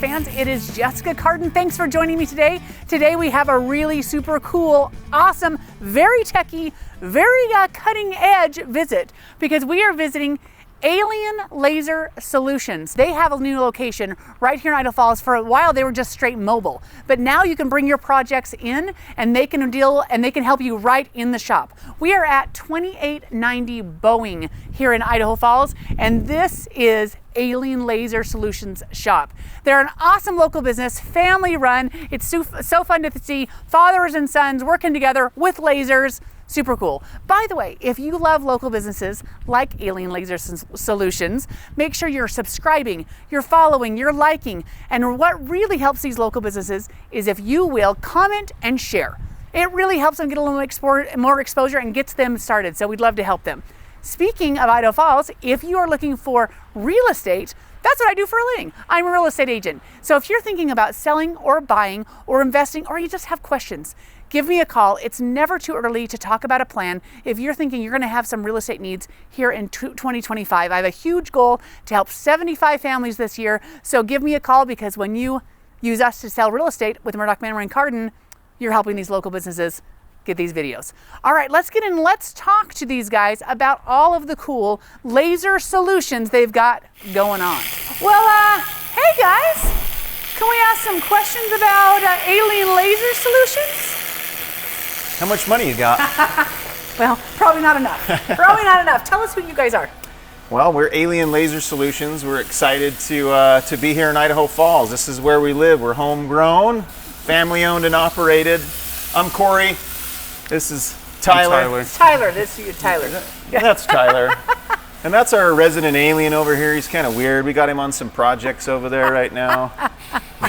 fans. It is Jessica Cardon. Thanks for joining me today. Today we have a really super cool, awesome, very techy, very cutting edge visit because we are visiting Alien Laser Solutions. They have a new location right here in Idaho Falls. For a while they were just straight mobile, but now you can bring your projects in and they can help you right in the shop. We are at 2890 Boeing here in Idaho Falls, and this is Alien Laser Solutions shop. They're an awesome local business, family run. It's so fun to see fathers and sons working together with lasers. Super cool. By the way, if you love local businesses like Alien Laser Solutions, make sure you're subscribing, you're following, you're liking. And what really helps these local businesses is if you will comment and share. It really helps them get a little more exposure and gets them started. So we'd love to help them. Speaking of Idaho Falls, if you are looking for real estate, that's what I do for a living. I'm a real estate agent. So if you're thinking about selling or buying or investing, or you just have questions, give me a call. It's never too early to talk about a plan. If you're thinking you're going to have some real estate needs here in 2025, I have a huge goal to help 75 families this year. So give me a call, because when you use us to sell real estate with Murdoch Manor and Cardon, you're helping these local businesses get these videos. All right, let's get in. Let's talk to these guys about all of the cool laser solutions they've got going on. Well, hey guys, can we ask some questions about Alien Laser Solutions? How much money you got? Well, probably not enough. Probably not enough. Tell us who you guys are. Well, we're Alien Laser Solutions. We're excited to be here in Idaho Falls. This is where we live. We're homegrown, family owned and operated. I'm Corey. This is Tyler. Tyler, this is you, Tyler. That's Tyler. And that's our resident alien over here. He's kind of weird. We got him on some projects over there right now.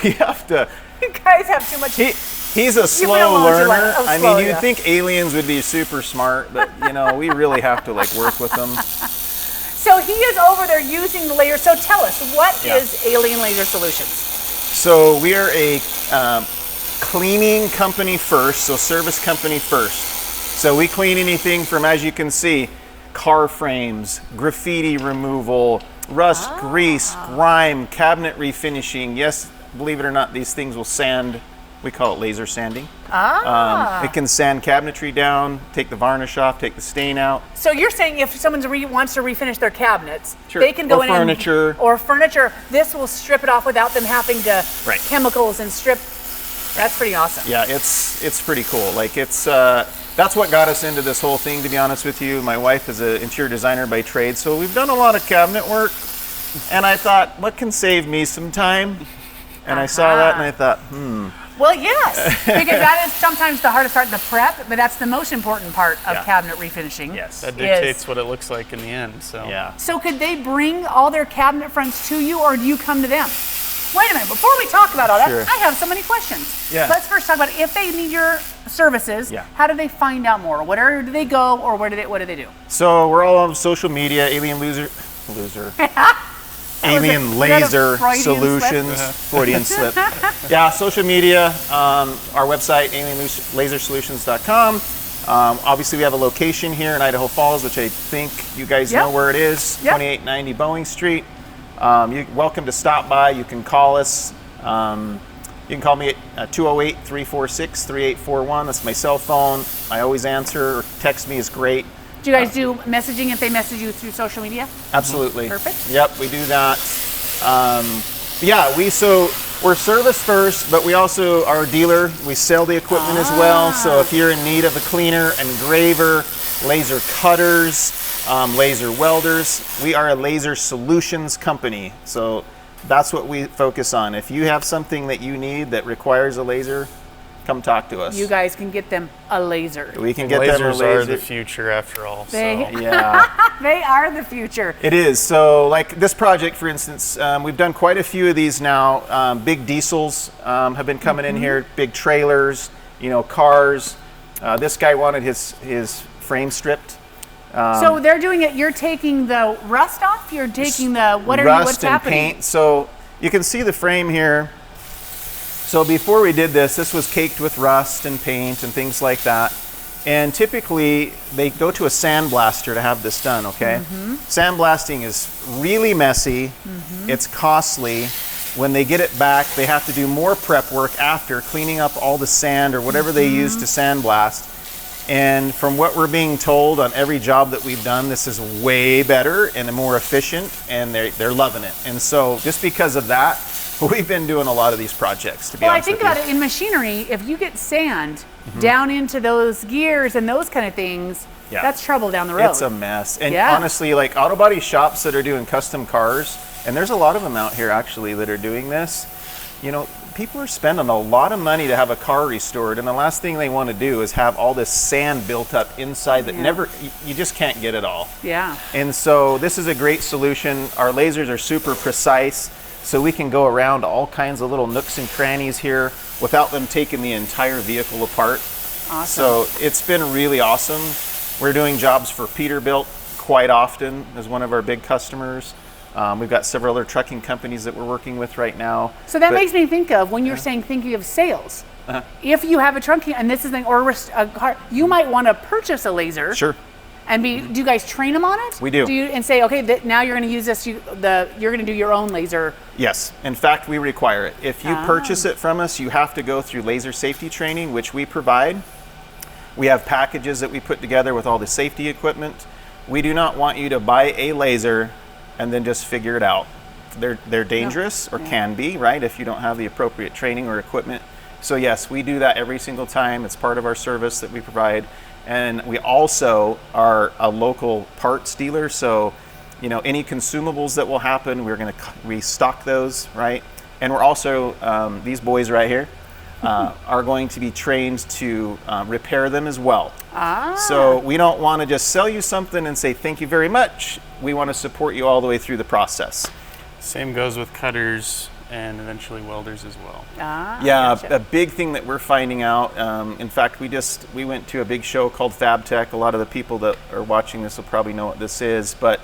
We have to. You guys have too much. He's a slow learner. I mean, you'd think aliens would be super smart, but you know, we really have to work with them. So he is over there using the laser. So tell us, what is Alien Laser Solutions? So we are a cleaning company first, so service company first. So we clean anything from, as you can see, car frames, graffiti removal, rust, grease, grime, cabinet refinishing. Yes, believe it or not, these things will sand. We call it laser sanding. It can sand cabinetry down, take the varnish off, take the stain out. So you're saying if someone wants to refinish their cabinets, they can go in or furniture, this will strip it off without them having to chemicals and strip. That's pretty awesome. Yeah, it's pretty cool. That's what got us into this whole thing, to be honest with you. My wife is an interior designer by trade, so we've done a lot of cabinet work, and I thought, what can save me some time? And I saw that and I thought, Well, yes, because that is sometimes the hardest part, the prep, but that's the most important part of cabinet refinishing. Yes, that dictates what it looks like in the end. So yeah. So could they bring all their cabinet fronts to you, or do you come to them? Wait a minute, before we talk about all that, I have so many questions. Yeah. Let's first talk about if they need your services, how do they find out more? Where do they go, or what do they do? So we're all on social media, Alien Laser Solutions, Freudian slip. Yeah, social media, our website, alienlasersolutions.com. Obviously, we have a location here in Idaho Falls, which I think you guys know where it is, 2890 Boeing Street. You're welcome to stop by. You can call us. You can call me at 208-346-3841. That's my cell phone. I always answer, or text me is great. Do you guys do messaging if they message you through social media? Absolutely. Perfect. Yep, we do that. We're service first, but we also are a dealer. We sell the equipment as well. So if you're in need of a cleaner, engraver, laser cutters, laser welders, we are a laser solutions company. So that's what we focus on. If you have something that you need that requires a laser, come talk to us. You guys can get them a laser. We can get them a laser. Lasers are the future after all. They are the future. It is. So like this project, for instance, we've done quite a few of these now. Big diesels have been coming in here, big trailers, cars. This guy wanted his frame stripped. So they're doing it, you're taking the rust off? You're taking what's rust and happening? paint. So you can see the frame here. So before we did this was caked with rust and paint and things like that. And typically they go to a sandblaster to have this done, okay? Sandblasting is really messy, it's costly, When they get it back, they have to do more prep work after, cleaning up all the sand or whatever they use to sandblast. And from what we're being told on every job that we've done, this is way better and more efficient, and they're loving it. And so just because of that, we've been doing a lot of these projects, to be honest with you. Well, I think about it in machinery, if you get sand down into those gears and those kind of things, that's trouble down the road. It's a mess. And honestly, like auto body shops that are doing custom cars, and there's a lot of them out here actually that are doing this, you know, people are spending a lot of money to have a car restored, and the last thing they want to do is have all this sand built up inside that you just can't get it all. Yeah. And so this is a great solution. Our lasers are super precise, so we can go around all kinds of little nooks and crannies here without them taking the entire vehicle apart. Awesome. So it's been really awesome. We're doing jobs for Peterbilt quite often as one of our big customers. We've got several other trucking companies that we're working with right now. So that makes me think of when you're saying thinking of sales. If you have a trunking, and this is or a car, you might want to purchase a laser. Sure. And do you guys train them on it? We do. And say, okay, now you're going to use this. You're going to do your own laser. Yes. In fact, we require it. If you purchase it from us, you have to go through laser safety training, which we provide. We have packages that we put together with all the safety equipment. We do not want you to buy a laser and then just figure it out. They're dangerous or can be, right, if you don't have the appropriate training or equipment. So yes, we do that every single time. It's part of our service that we provide. And we also are a local parts dealer, so you know, any consumables that will happen, we're going to restock those, right? And we're also, these boys right here, are going to be trained to repair them as well. So we don't want to just sell you something and say thank you very much. We want to support you all the way through the process. Same goes with cutters and eventually welders as well. Gotcha. A big thing that we're finding out, in fact, we went to a big show called FabTech. A lot of the people that are watching this will probably know what this is, but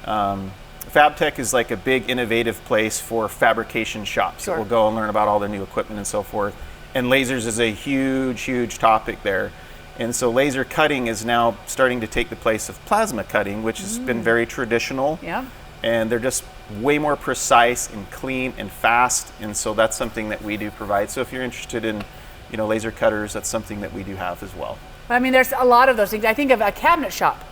FabTech is like a big innovative place for fabrication shops that will go and learn about all the new equipment and so forth. And lasers is a huge, huge topic there. And so laser cutting is now starting to take the place of plasma cutting, which has been very traditional. Yeah. And they're just way more precise and clean and fast. And so that's something that we do provide. So if you're interested in, you know, laser cutters, that's something that we do have as well. I mean, there's a lot of those things. I think of a cabinet shop.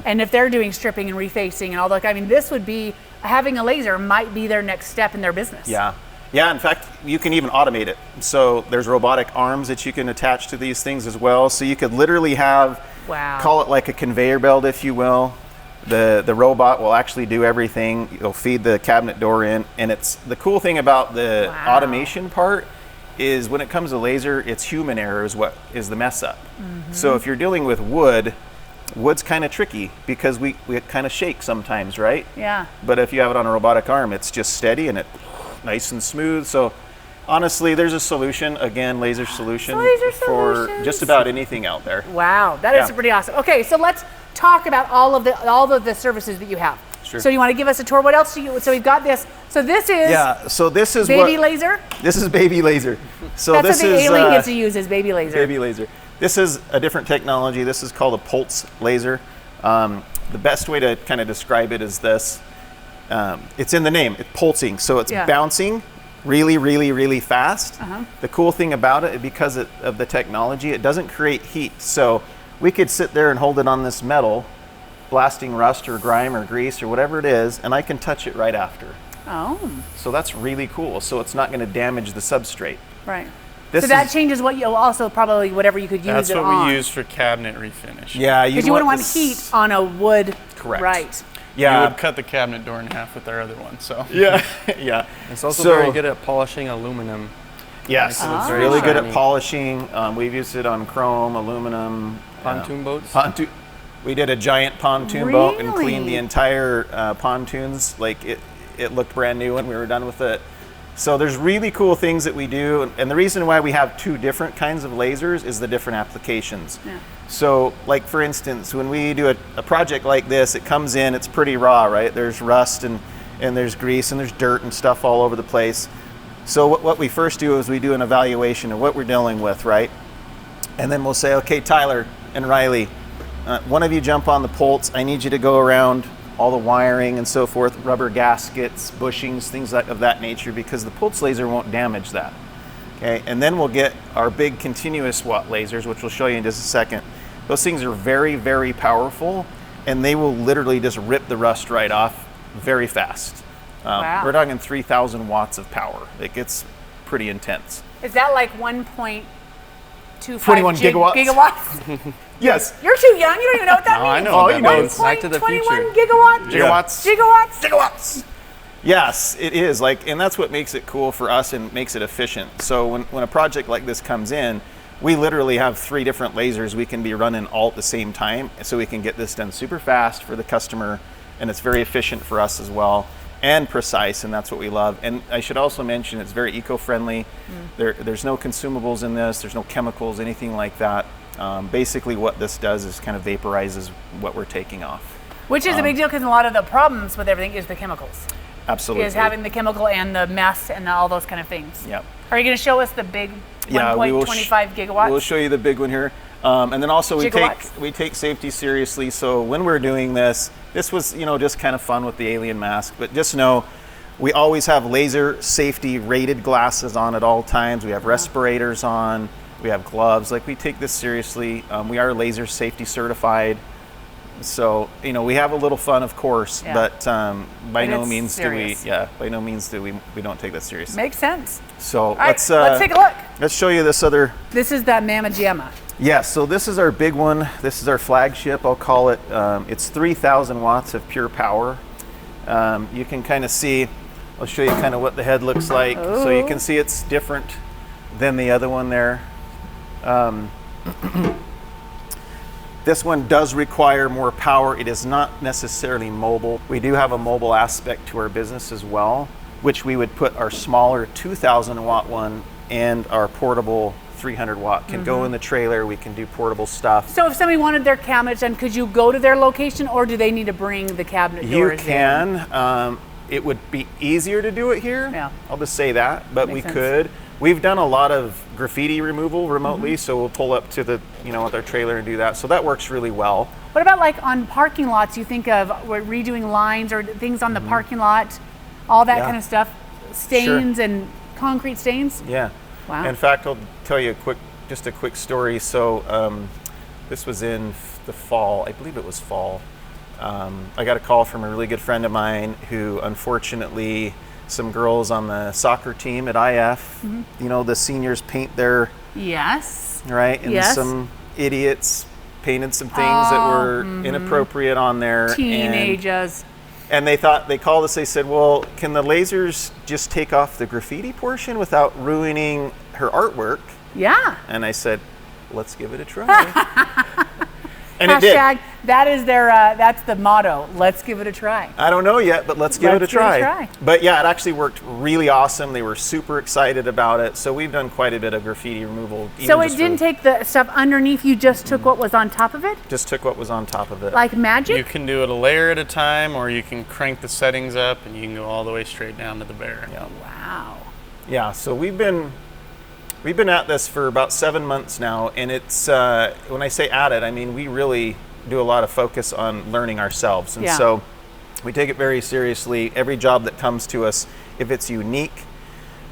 And if they're doing stripping and refacing and all that, I mean, this would be, having a laser might be their next step in their business. Yeah. Yeah, in fact, you can even automate it. So there's robotic arms that you can attach to these things as well. So you could literally have, call it like a conveyor belt, if you will. The robot will actually do everything. It'll feed the cabinet door in. And it's the cool thing about the automation part is when it comes to laser, it's human error is what is the mess up. So if you're dealing with wood's kind of tricky because we kind of shake sometimes, right? Yeah. But if you have it on a robotic arm, it's just steady and it nice and smooth. So honestly, there's a solution, again, laser solution for just about anything out there. Wow, that is pretty awesome. Okay, so let's talk about all of the services that you have. Sure. So you want to give us a tour? What else do you? So we've got this. So this is So this is baby laser. This is baby laser. So that's this what the is alien gets to use is baby laser. Baby laser. This is a different technology. This is called a pulse laser. The best way to kind of describe it is this. It's in the name. It's pulsing. So it's bouncing really, really, really fast. The cool thing about it, because of the technology, it doesn't create heat. So we could sit there and hold it on this metal, blasting rust or grime or grease or whatever it is, and I can touch it right after. Oh. So that's really cool. So it's not going to damage the substrate. Right. So that changes what you also probably whatever you could use That's it what on. we use for cabinet refinish. Yeah, because you wouldn't want heat on a wood. Correct. Right. Yeah. We would cut the cabinet door in half with our other one. So yeah. It's also very good at polishing aluminum. Yes, it's really good at polishing. We've used it on chrome, aluminum, pontoon boats. We did a giant pontoon boat and cleaned the entire pontoons. Like it looked brand new when we were done with it. So there's really cool things that we do, and the reason why we have two different kinds of lasers is the different applications. Yeah. So like for instance, when we do a project like this, it comes in, it's pretty raw, right? There's rust and there's grease and there's dirt and stuff all over the place. So what we first do is we do an evaluation of what we're dealing with, right? And then we'll say, okay, Tyler and Riley, one of you jump on the pulse. I need you to go around all the wiring and so forth, rubber gaskets, bushings, things of that nature, because the pulse laser won't damage that. Okay, and then we'll get our big continuous watt lasers, which we'll show you in just a second. Those things are very, very powerful, and they will literally just rip the rust right off very fast. Wow. We're talking 3,000 watts of power. It gets pretty intense. Is that like 1.25 21 gigawatts? Gigawatts? Yes. You're too young. You don't even know what that No, I means. know what that means. Back to the 1.21 future. gigawatts? Gigawatts. Gigawatts? Gigawatts. Yes, it is. And that's what makes it cool for us and makes it efficient. So when a project like this comes in, we literally have 3 different lasers we can be running all at the same time, so we can get this done super fast for the customer, and it's very efficient for us as well, and precise, and that's what we love. And I should also mention it's very eco-friendly. There's no consumables in this, there's no chemicals, anything like that. Basically what this does is kind of vaporizes what we're taking off. Which is a big deal, because a lot of the problems with everything is the chemicals. Absolutely. Is having the chemical and the mess and all those kind of things. Yep. Are you going to show us the big 1.25 gigawatts? We'll show you the big one here. And then also Gigawatts. we take safety seriously. So when we're doing this was, just kind of fun with the alien mask, but just know we always have laser safety rated glasses on at all times. We have respirators on, we have gloves. Like, we take this seriously. We are laser safety certified. So, we have a little fun, of course, but by no means serious. do we don't take that seriously. Makes sense. So All right, let's take a look. Let's show you this other. This is the Mamma Jamma. Yeah, so this is our big one. This is our flagship, I'll call it. It's 3,000 watts of pure power. You can kind of see, I'll show you kind of what the head looks like. So you can see it's different than the other one there. This one does require more power. It is not necessarily mobile. We do have a mobile aspect to our business as well, which we would put our smaller 2,000 watt one and our portable 300 watt can go in the trailer. We can do portable stuff. So if somebody wanted their cabinet done, could you go to their location, or do they need to bring the cabinet You doors can. It would be easier to do it here. Yeah. I'll just say that, but Makes we sense. could. We've done a lot of graffiti removal remotely, so we'll pull up to the, with our trailer and do that. So that works really well. What about like on parking lots? You think of redoing lines or things on the parking lot, all that Yeah. kind of stuff, stains and concrete stains? Yeah. Wow. In fact, I'll tell you just a quick story. So this was in the fall. I believe it was fall. I got a call from a really good friend of mine who, unfortunately, some girls on the soccer team at IF, the seniors paint their, Yes. right? And Yes. some idiots painted some things that were inappropriate on there. Teenagers. And they called us, they said, well, can the lasers just take off the graffiti portion without ruining her artwork? Yeah. And I said, let's give it a try. And it did. Hashtag, that is their, that's the motto. Let's give it a try. I don't know yet, but let's give it a try. But yeah, it actually worked really awesome. They were super excited about it. So we've done quite a bit of graffiti removal. So it didn't take the stuff underneath, you just took what was on top of it? Just took what was on top of it. Like magic? You can do it a layer at a time, or you can crank the settings up and you can go all the way straight down to the bare. Yeah. Wow. Yeah, so we've been at this for about 7 months now, and it's when I say at it, I mean we really do a lot of focus on learning ourselves, and so we take it very seriously. Every job that comes to us, if it's unique,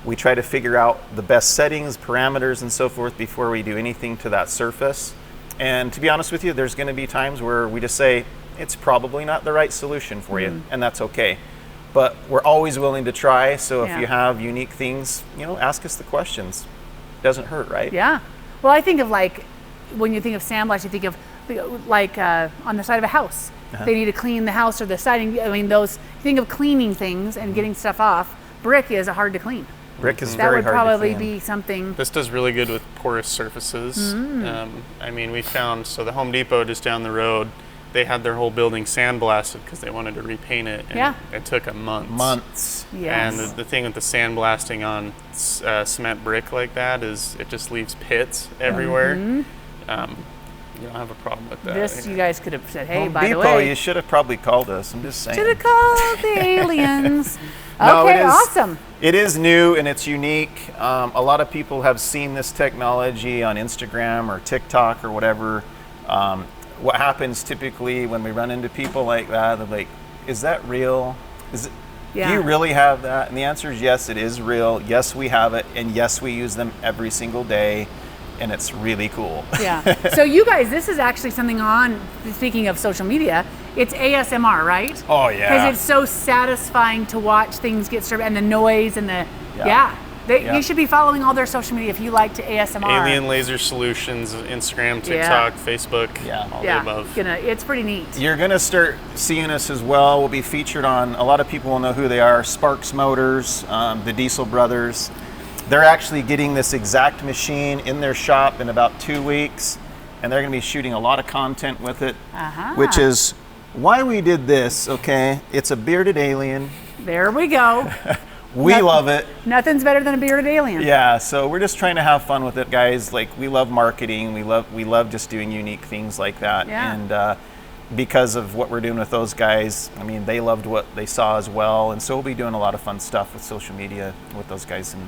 we try to figure out the best settings, parameters, and so forth before we do anything to that surface. And to be honest with you, there's going to be times where we just say it's probably not the right solution for you, and that's okay. But we're always willing to try. So if you have unique things, ask us the questions. Doesn't hurt, right? Yeah. Well, I think of like, when you think of sandblast, you think of like on the side of a house. They need to clean the house or the siding. I mean, you think of cleaning things and getting stuff off. Brick is hard to clean. Brick is That very would hard probably to clean. be something. This does really good with porous surfaces. I mean, we found, so the Home Depot just down the road, they had their whole building sandblasted because they wanted to repaint it. And it took a month. Months. Yes. And the thing with the sandblasting on cement brick like that is it just leaves pits everywhere. You don't have a problem with that. This, you guys could have said, hey, Home by Depot, the way. you should have probably called us. I'm just saying. Should have called the aliens. No, Okay, it is, awesome. It is new and it's unique. A lot of people have seen this technology on Instagram or TikTok or whatever. What happens typically when we run into people like that, they're like, is that real? Is it, Yeah. Do you really have that? And the answer is yes, it is real. Yes, we have it. And yes, we use them every single day. And it's really cool. Yeah. So you guys, this is actually something on, speaking of social media, it's ASMR, right? Oh, yeah. Because it's so satisfying to watch things get served and the noise and the, You should be following all their social media if you like to ASMR. Alien Laser Solutions, Instagram, TikTok, Facebook, all the above. It's pretty neat. You're going to start seeing us as well. We'll be featured on, a lot of people will know who they are, Sparks Motors, the Diesel Brothers. They're actually getting this exact machine in their shop in about 2 weeks, and they're going to be shooting a lot of content with it, which is why we did this, okay? It's a bearded alien. There we go. We love it. Nothing's better than a bearded alien. Yeah, so we're just trying to have fun with it, guys. Like, we love marketing. We love just doing unique things like that. Yeah. And because of what we're doing with those guys, I mean, they loved what they saw as well. And so we'll be doing a lot of fun stuff with social media with those guys, and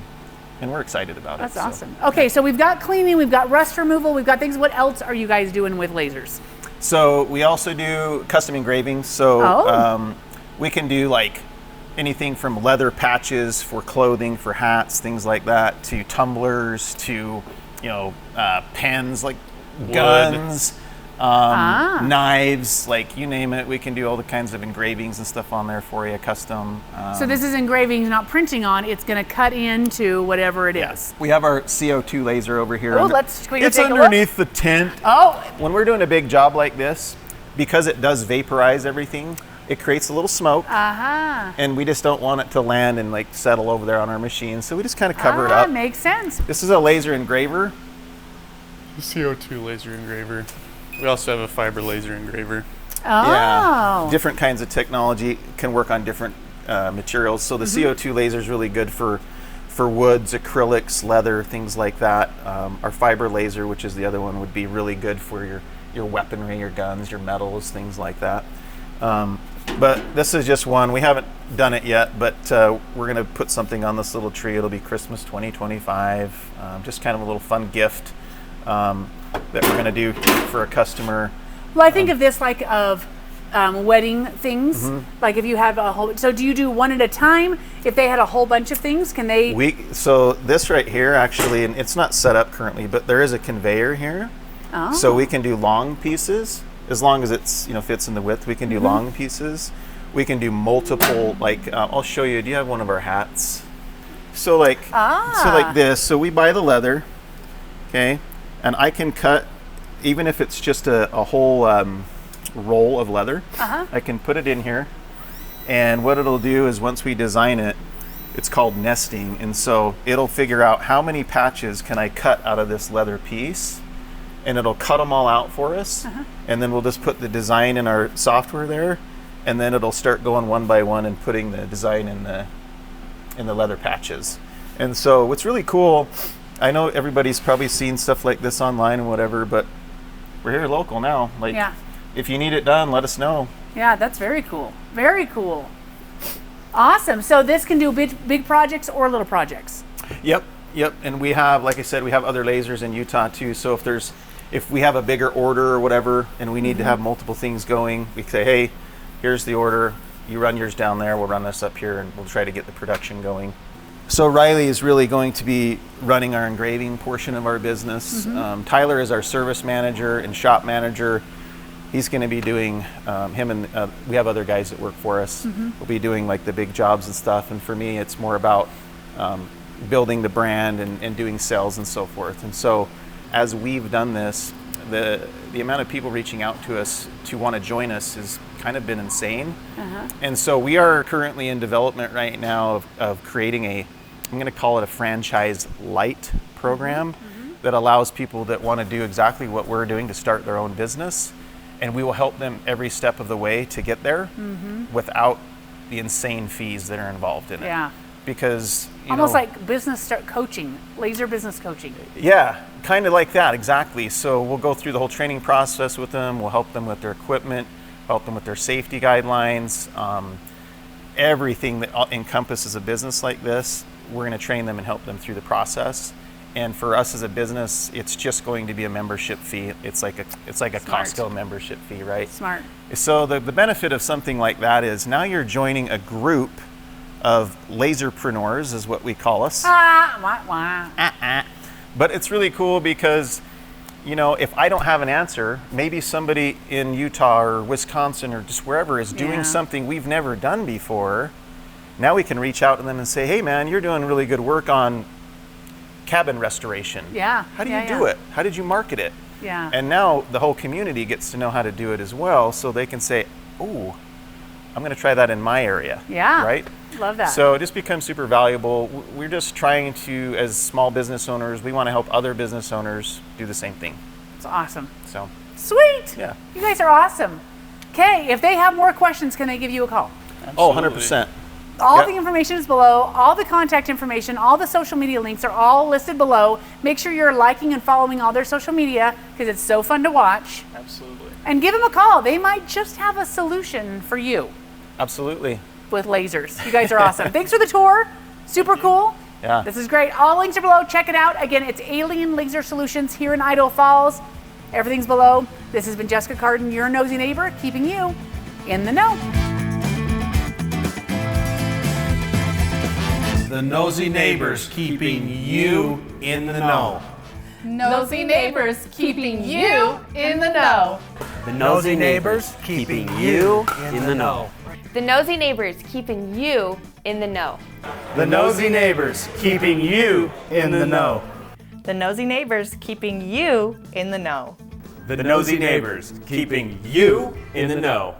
we're excited about That's it. That's awesome. Okay, so we've got cleaning, we've got rust removal, we've got things. What else are you guys doing with lasers? So we also do custom engraving. So we can do like anything from leather patches for clothing, for hats, things like that, to tumblers, to pens, like guns, knives, like you name it. We can do all the kinds of engravings and stuff on there for you, custom. So this is engraving, not printing on. It's going to cut into whatever it is. We have our CO2 laser over here. Oh, let's take It's a look. underneath the tent. Oh, when we're doing a big job like this, because it does vaporize everything, it creates a little smoke, and we just don't want it to land and like settle over there on our machine, so we just kind of cover it up. Makes sense. This is a laser engraver. The CO2 laser engraver. We also have a fiber laser engraver. Oh. Yeah, different kinds of technology can work on different materials. So the CO2 laser is really good for woods, acrylics, leather, things like that. Our fiber laser, which is the other one, would be really good for your weaponry, your guns, your metals, things like that. But this is just one. We haven't done it yet, but we're going to put something on this little tree. It'll be Christmas 2025. Just kind of a little fun gift that we're going to do for a customer. Well, I think of this like of wedding things. Like if you have a whole, so do you do one at a time? If they had a whole bunch of things, can they? So this right here, actually, and it's not set up currently, but there is a conveyor here. Oh. So we can do long pieces. As long as it's fits in the width, we can do long pieces. We can do multiple, like I'll show you. Do you have one of our hats? So like this. So we buy the leather, okay, and I can cut, even if it's just a whole roll of leather. I can put it in here, and what it'll do is once we design it, it's called nesting, and so it'll figure out how many patches can I cut out of this leather piece. And it'll cut them all out for us, and then we'll just put the design in our software there, and then it'll start going one by one and putting the design in the leather patches. And so what's really cool, I know everybody's probably seen stuff like this online and whatever, but we're here local now. Like, if you need it done, let us know. Yeah, that's very cool. Very cool. Awesome. So this can do big projects or little projects. Yep. And we have, like I said, we have other lasers in Utah too. So if we have a bigger order or whatever, and we need to have multiple things going, we say, hey, here's the order. You run yours down there. We'll run this up here, and we'll try to get the production going. So Riley is really going to be running our engraving portion of our business. Tyler is our service manager and shop manager. He's going to be doing him, and we have other guys that work for us. We'll be doing like the big jobs and stuff. And for me, it's more about building the brand and doing sales and so forth. And so as we've done this, the amount of people reaching out to us to want to join us has kind of been insane. And so we are currently in development right now of creating I'm going to call it a franchise light program that allows people that want to do exactly what we're doing to start their own business. And we will help them every step of the way to get there without the insane fees that are involved in it. Yeah. Because almost like business coaching, laser business coaching. Yeah, kind of like that, exactly. So we'll go through the whole training process with them. We'll help them with their equipment, help them with their safety guidelines, everything that encompasses a business like this. We're going to train them and help them through the process. And for us as a business, it's just going to be a membership fee. It's like a Smart. Costco membership fee, right? Smart. So the benefit of something like that is now you're joining a group of laserpreneurs, is what we call us. But it's really cool because, you know, if I don't have an answer, maybe somebody in Utah or Wisconsin or just wherever is doing something we've never done before. Now we can reach out to them and say, hey man, you're doing really good work on cabin restoration. Yeah. How do you do it? How did you market it? Yeah. And now the whole community gets to know how to do it as well, so they can say, oh, I'm going to try that in my area. Yeah. Right? Love that. So it just becomes super valuable. We're just trying to, as small business owners, we want to help other business owners do the same thing. It's awesome. So Sweet. Yeah. You guys are awesome. Okay, if they have more questions, can they give you a call? Absolutely. 100%. All the information is below, all the contact information, all the social media links are all listed below. Make sure you're liking and following all their social media because it's so fun to watch. Absolutely. And give them a call. They might just have a solution for you Absolutely. with lasers. You guys are awesome. Thanks for the tour. Super cool. Yeah. This is great. All links are below. Check it out. Again, it's Alien Laser Solutions here in Idaho Falls. Everything's below. This has been Jessica Cardon, your nosy neighbor, keeping you in the know. The nosy neighbors keeping you in the know. Nosy neighbors keeping you in the know. The nosy neighbors keeping you in the know. The nosy neighbors keeping you in the know. The nosy neighbors keeping you in the know. The nosy neighbors keeping you in the know. The nosy neighbors keeping you in the know.